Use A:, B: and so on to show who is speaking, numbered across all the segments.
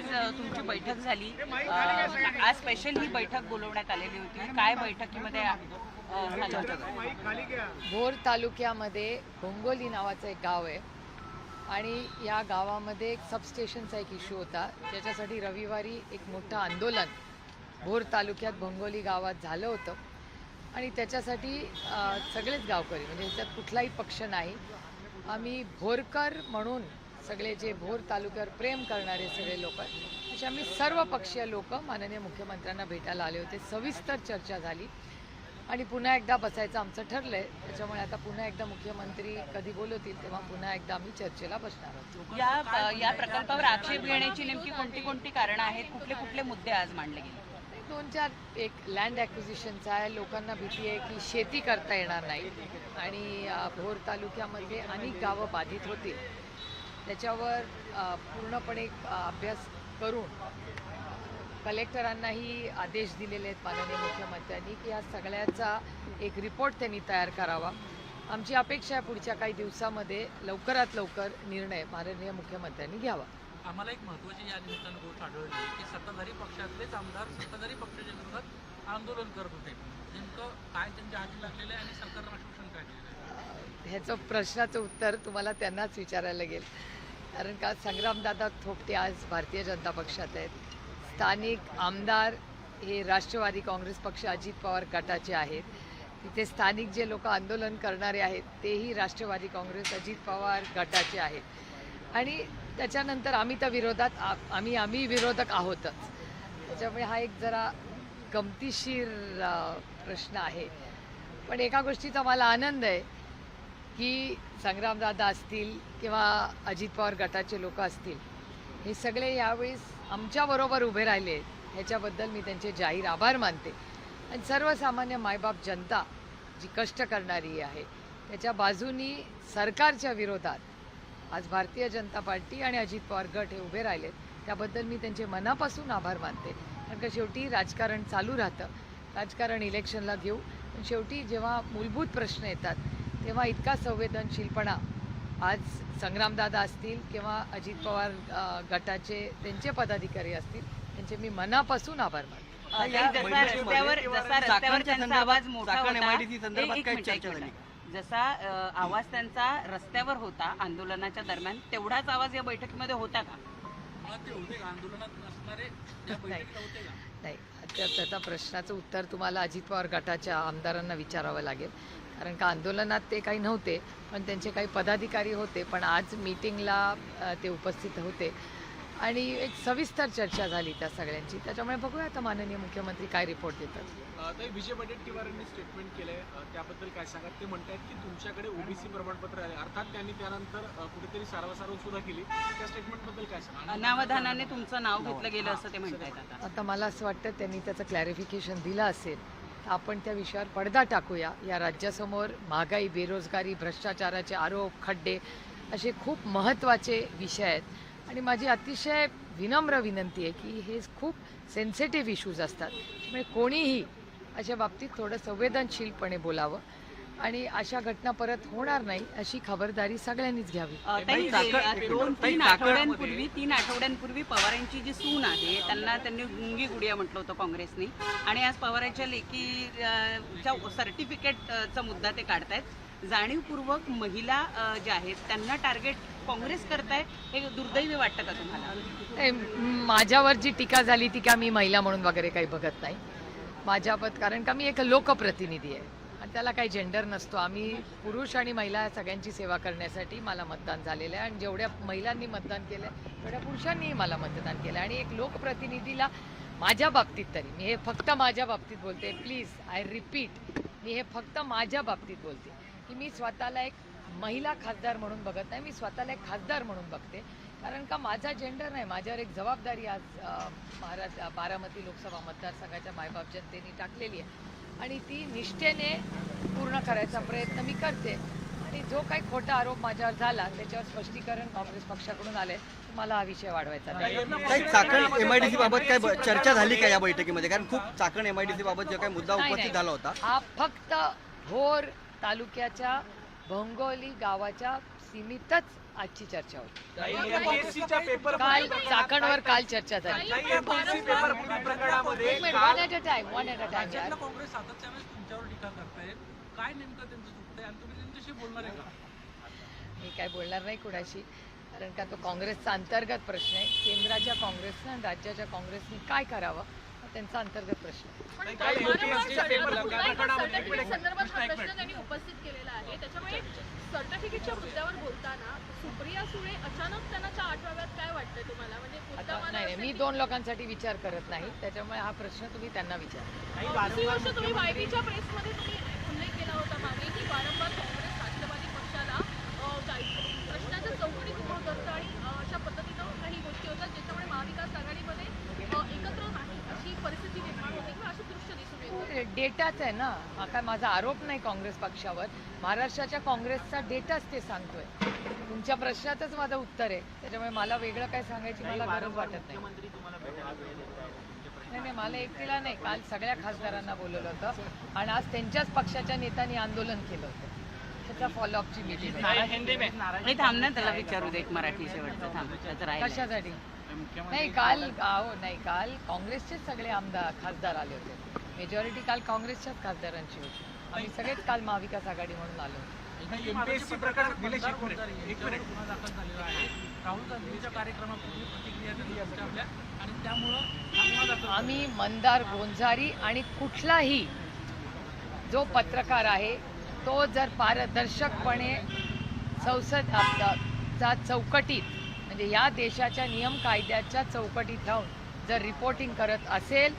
A: आज तुमची बैठक झाली, आज स्पेशल ही बैठक बोलवण्यात आलेली होती. काय बैठकीमध्ये झालं होतं?
B: भोर तालुक्यामध्ये भोंगोली नावाचं एक गाव आहे आणि या गावामध्ये एक सबस्टेशनचा एक इश्यू होता, ज्याच्यासाठी रविवारी एक मोठं आंदोलन भोर तालुक्यात भोंगोली गावात झालं होतं. आणि त्याच्यासाठी सगळेच गावकरी, म्हणजे ह्याच्यात कुठलाही पक्ष नाही, आम्ही भोरकर म्हणून सगळे जे भोर तालुक्यावर प्रेम करणारे सगळे लोक, असे आम्ही सर्व पक्षीय लोक माननीय मुख्यमंत्र्यांना भेटायला आले होते. सविस्तर चर्चा झाली आणि पुन्हा एकदा बसायचं आमचं ठरलं आहे. त्याच्यामुळे आता पुन्हा एकदा मुख्यमंत्री कधी बोलवतील तेव्हा पुन्हा एकदा आम्ही चर्चेला बसणार आहोत.
A: या प्रकल्पावर आक्षेप घेण्याची नेमकी कोणती कोणती कारणं आहेत? कुठले कुठले मुद्दे आज मांडले गेले?
B: 2-4 एक लँड ॲक्विजिशनचा आहे. लोकांना भीती आहे की शेती करता येणार नाही आणि भोर तालुक्यामध्ये अनेक गावं बाधित होतील. त्याच्यावर पूर्णपणे अभ्यास करून कलेक्टरांनाही आदेश दिलेले आहेत माननीय मुख्यमंत्र्यांनी की या सगळ्याचा एक रिपोर्ट त्यांनी तयार करावा. आमची अपेक्षा आहे पुढच्या काही दिवसामध्ये लवकरात लवकर निर्णय माननीय मुख्यमंत्र्यांनी घ्यावा.
C: आम्हाला एक महत्त्वाची या निमित्तानं गोष्ट आढळली की सत्ताधारी पक्षातलेच आमदार सत्ताधारी पक्षाच्या विरोधात आंदोलन करत होते. नेमकं काय त्यांच्या हाती लागलेलं आहे आणि सरकारनं आश्वासन काय दिलेलं आहे?
B: ह्याचं प्रश्नाचं उत्तर तुम्हाला त्यांनाच विचारायला लागेल, कारण का संग्रामदादा थोपटे आज भारतीय जनता पक्षात आहेत. स्थानिक आमदार हे राष्ट्रवादी काँग्रेस पक्ष अजित पवार गटाचे आहेत. तिथे स्थानिक जे लोक आंदोलन करणारे आहेत तेही राष्ट्रवादी काँग्रेस अजित पवार गटाचे आहेत आणि त्याच्यानंतर आम्ही त्या विरोधात आम्ही विरोधक आहोतच. त्याच्यामुळे हा एक जरा गमतीशीर प्रश्न आहे. पण एका गोष्टीचा मला आनंद आहे की संग्रामदादा असतील किंवा अजित पवार गटाचे लोक असतील, हे सगळे यावेळेस आमच्याबरोबर उभे राहिले. ह्याच्याबद्दल मी त्यांचे जाहीर आभार मानते. आणि सर्वसामान्य मायबाप जनता जी कष्ट करणारी आहे त्याच्या बाजूनी सरकारच्या विरोधात आज भारतीय जनता पार्टी आणि अजित पवार गट हे उभे राहिलेत. त्याबद्दल मी त्यांचे मनापासून आभार मानते. कारण का शेवटी राजकारण चालू राहतं, राजकारण इलेक्शनला घेऊ, पण शेवटी जेव्हा मूलभूत प्रश्न येतात तेव्हा इतका संवेदनशीलपणा आज संग्रामदादा असतील किंवा अजित पवार गटाचे त्यांचे पदाधिकारी असतील, त्यांचे मी मनापासून आभार मानते.
A: जसा आवाज त्यांचा रस्त्यावर होता आंदोलनाच्या दरम्यान, तेवढाच आवाज या बैठकीमध्ये होता का?
B: नाही, त्याचा प्रश्नाचं उत्तर तुम्हाला अजित पवार गटाच्या आमदारांना विचारावं लागेल. कारण का आंदोलनात ते काही नव्हते, पण त्यांचे काही पदाधिकारी होते. पण आज मीटिंगला ते उपस्थित होते आणि एक सविस्तर चर्चा झाली त्या सगळ्यांची. त्याच्यामुळे बघूया आता माननीय मुख्यमंत्री काय रिपोर्ट देतात.
D: विजय वडेट्टीवारांनी स्टेटमेंट केलंय, त्याबद्दल काय सांगा? ते म्हणतात की तुमच्याकडे ओबीसी प्रमाणपत्र आले, अर्थात त्यांनी त्यानंतर कुठेतरी सारवासारव सुद्धा केली. त्या स्टेटमेंटबद्दल काय सांगा?
A: अनावधानाने तुमचं नाव घेतलं गेलं असं ते म्हणतात.
B: आता मला असं वाटतं त्यांनी त्याचं क्लॅरिफिकेशन दिलं असेल. आपण त्या विषयावर पडदा टाकूया. या राज्यासमोर महागाई, बेरोजगारी, भ्रष्टाचाराचे आरोप, खड्डे असे खूप महत्त्वाचे विषय आहेत आणि माझी अतिशय विनम्र विनंती आहे की हे खूप सेन्सिटिव्ह इश्यूज असतात. त्यामुळे कोणीही अशा बाबतीत थोडं संवेदनशीलपणे बोलावं आणि अशा घटना परत होणार नाही अशी खबरदारी सगळ्यांनीच घ्यावी.
A: 3 आठवड्यांपूर्वी पवारांची जी सून आहे त्यांनी गुंगी गुडिया म्हटलं होतं काँग्रेसने, आणि आज पवारांच्या लेकीच्या सर्टिफिकेटचा मुद्दा ते काढतायत. जाणीवपूर्वक महिला ज्या आहेत त्यांना टार्गेट काँग्रेस करताय, हे दुर्दैवी वाटतं का तुम्हाला?
B: माझ्यावर जी टीका झाली ती का मी महिला म्हणून वगैरे काही बघत नाही माझ्याबद्दल, कारण का मी एक लोकप्रतिनिधी आहे आणि त्याला काही जेंडर नसतो. आम्ही पुरुष आणि महिला सगळ्यांची सेवा करण्यासाठी मला मतदान झालेलं आहे आणि जेवढ्या महिलांनी मतदान केलं आहे तेवढ्या पुरुषांनीही मला मतदान केलं आहे. आणि एक लोकप्रतिनिधीला माझ्या बाबतीत तरी, मी हे फक्त माझ्या बाबतीत बोलते, प्लीज आय रिपीट, मी हे फक्त माझ्या बाबतीत बोलते की मी स्वतःला एक महिला खासदार म्हणून बघत नाही, मी स्वतःला एक खासदार म्हणून बघते. कारण का माझा जेंडर नाही, माझ्यावर एक जबाबदारी आज बारामती लोकसभा मतदारसंघाच्या मायबाप जनतेने टाकलेली आहे आणि ती निष्ठेने पूर्ण करायचा प्रयत्न मी करते. आणि जो काही खोटा आरोप माझ्यावर झाला त्याच्यावर स्पष्टीकरण काँग्रेस पक्षाकडून आले, मला हा विषय वाढवायचा नाही.
E: चाकण एमआयडीसी बाबत काय चर्चा झाली का या बैठकीमध्ये? कारण खूप चाकण एमआयडीसी बाबत जो काही मुद्दा उपस्थित झाला होता,
B: हा फक्त भोर तालुक्याच्या भोंगोली गावाच्या सीमितच आजची चर्चा होती.
D: एमपीएससीच्या पेपर
B: काल चाकणवर काल चर्चा झाली.
D: एमपीएससी पेपर फुटी प्रकरणामध्ये
B: एक minute, one at a time यार.
C: राज्यातलं काँग्रेस सातत्याने तुमच्यावर टीका करतायत. काय नेमकं त्यांचं चुकतंय आणि तुम्ही त्यांच्याशी बोलणार आहे का?
B: मी काय बोलणार नाही कुणाशी, कारण का तो काँग्रेसचा अंतर्गत प्रश्न आहे. केंद्राच्या काँग्रेसनं आणि राज्याच्या काँग्रेसने काय करावं हा त्यांचा अंतर्गत प्रश्न आहे.
F: संदर्भात हा प्रश्न त्यांनी उपस्थित केलेला आहे. त्याच्यामुळे सर्टिफिकेटच्या मुद्द्यावर बोलताना सुप्रिया सुळे अचानक त्यांना 8व्यात काय वाटतंय तुम्हाला? म्हणजे मुद्दा
B: आता
F: मला
B: नाही, मी 2 लोकांसाठी विचार करत नाही, त्याच्यामुळे हा प्रश्न तुम्ही त्यांना विचारा.
F: दुसरी गोष्ट, तुम्ही वायबीच्या प्रेसमध्ये तुम्ही उल्लेख केला होता मागे की वारंवार काँग्रेस राष्ट्रवादी पक्षाला प्रश्नाच्या चौकटीत उभं करतं आणि अशा पद्धतीनं काही गोष्टी होतात ज्याच्यामुळे महाविकास आघाडीमध्ये एकत्र नाही अशी परिस्थिती निर्माण होते किंवा असं दृश्य दिसून येतं.
B: डेटाच आहे ना, हा काय माझा आरोप नाही काँग्रेस पक्षावर. महाराष्ट्राच्या काँग्रेसचा डेटाच ते सांगतोय. तुमच्या प्रश्नातच माझं उत्तर आहे, त्याच्यामुळे मला वेगळं काय सांगायची मला गरज वाटत नाही. नाही, मला एकटीला नाही, काल सगळ्या खासदारांना बोलवलं होतं आणि आज त्यांच्याच पक्षाच्या नेत्यांनी आंदोलन केलं होतं. त्याचा फॉलोअपची मीटिंग
A: नाही थांब ना, त्याला विचारू दे एक मराठी शेवटचं थांब त्याचं राहिलं.
B: कशासाठी नाही काल नाही काल काँग्रेसचेच सगळे खासदार आले होते. मेजॉरिटी काल काँग्रेसच्याच खासदारांची होती. आम्ही सगळेच काल महाविकास आघाडी म्हणून आलो होतो.
D: एमपीएससी प्रकरण निलेश एक मिनिट.
C: गुन्हा दाखल झालेला आहे. राहुल गांधींच्या कार्यक्रमापूर्वी प्रतिक्रिया दिली आपल्या आणि त्यामुळं हा गुन्हा दाखल झाला.
B: आम्ही मंदार गोंजारी आणि कुठलाही जो पत्रकार आहे तो जर पारदर्शकपणे संसद चा चौकटीत म्हणजे या देशाच्या नियम कायद्याच्या चौकटीत राहून जर रिपोर्टिंग करत असेल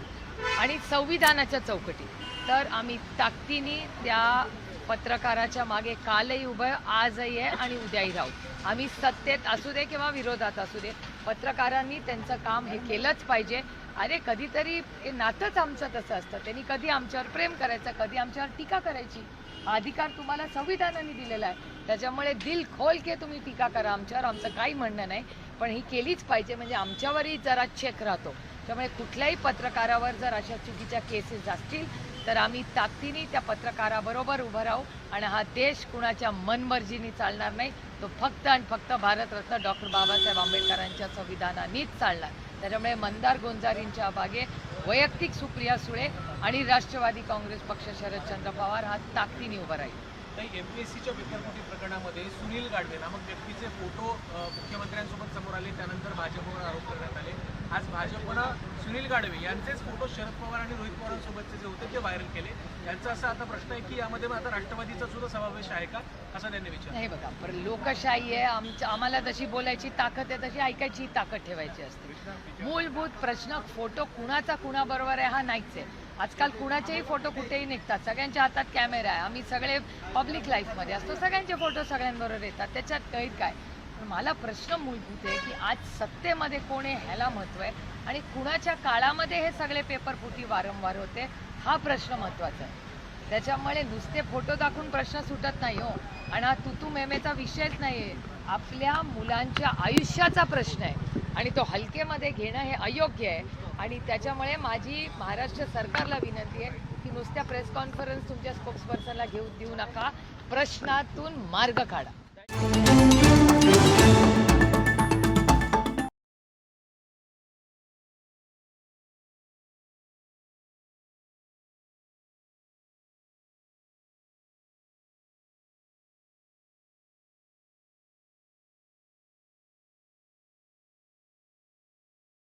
B: आणि संविधानाच्या चौकटीत, तर आम्ही ताकदीने त्या पत्रकाराच्या मागे कालही उभं आहे, आजही आहे आणि उद्याही राहू. आम्ही सत्तेत असू दे किंवा विरोधात असू दे, पत्रकारांनी त्यांचं काम हे केलंच पाहिजे. अरे कधीतरी हे नातंच आमचं तसं असतं. त्यांनी कधी आमच्यावर प्रेम करायचं, कधी आमच्यावर टीका करायची. हा अधिकार तुम्हाला संविधानाने दिलेला आहे. त्याच्यामुळे दिल खोल के तुम्ही टीका करा आमच्यावर, आमचं काही म्हणणं नाही, पण ही केलीच पाहिजे म्हणजे आमच्यावरही जरा चेक राहतो. त्यामुळे कुठल्याही पत्रकारावर जर अशा चुकीच्या केसेस असतील तर आम्ही ताकदीने त्या पत्रकाराबरोबर उभं राहू आणि हा देश कुणाच्या मनमर्जीने चालणार नाही. तो फक्त आणि फक्त भारतरत्न डॉक्टर बाबासाहेब आंबेडकरांच्या संविधानानेच चालणार. त्याच्यामुळे मंदार गोंजारींच्या मागे वैयक्तिक सुप्रिया सुळे आणि राष्ट्रवादी काँग्रेस पक्ष शरदचंद्र पवार हा ताकदीने उभा राहील.
D: एमपीएससीच्या पेपरफुटी प्रकरणामध्ये सुनील गाडवे नामक व्यक्तीचे फोटो मुख्यमंत्र्यांसोबत समोर आले, त्यानंतर भाजपवर आरोप करण्यात आले. आज भाजपनं सुनील गाडवे यांचेच फोटो शरद पवार आणि रोहित पवारांसोबतचे जे होते ते व्हायरल केले. यांचा असा आता प्रश्न आहे की यामध्ये आता राष्ट्रवादीचा सुद्धा समावेश आहे का, असं त्यांनी विचारलं.
B: नाही बघा, पण लोकशाही आहे, आम्हाला जशी बोलायची ताकद आहे तशी ऐकायची ताकद ठेवायची असते. मूलभूत प्रश्न फोटो कुणाचा कुणाबरोबर आहे हा नाहीच आहे. आजकाल कुणाचेही फोटो कुठेही निघतात, सगळ्यांच्या हातात कॅमेरा आहे, आम्ही सगळे पब्लिक लाईफमध्ये असतो, सगळ्यांचे फोटो सगळ्यांबरोबर येतात, त्याच्यात काही काय. पण मला प्रश्न मूलभूत आहे की आज सत्तेमध्ये कोण आहे ह्याला महत्त्व आहे आणि कुणाच्या काळामध्ये हे सगळे पेपर फुटी वारंवार होते हा प्रश्न महत्त्वाचा आहे. त्याच्यामुळे नुसते फोटो दाखवून प्रश्न सुटत नाही हो. आणि हा तुतू मेमेचा विषयच नाही आहे, आपल्या मुलांच्या आयुष्याचा प्रश्न आहे आणि तो हलकेमध्ये घेणं हे अयोग्य आहे. आणि त्याच्यामुळे माझी महाराष्ट्र सरकारला विनंती आहे की नुसत्या प्रेस कॉन्फरन्स तुमच्या स्पोक्सपर्सनला देऊ नका, प्रश्नातून मार्ग काढा.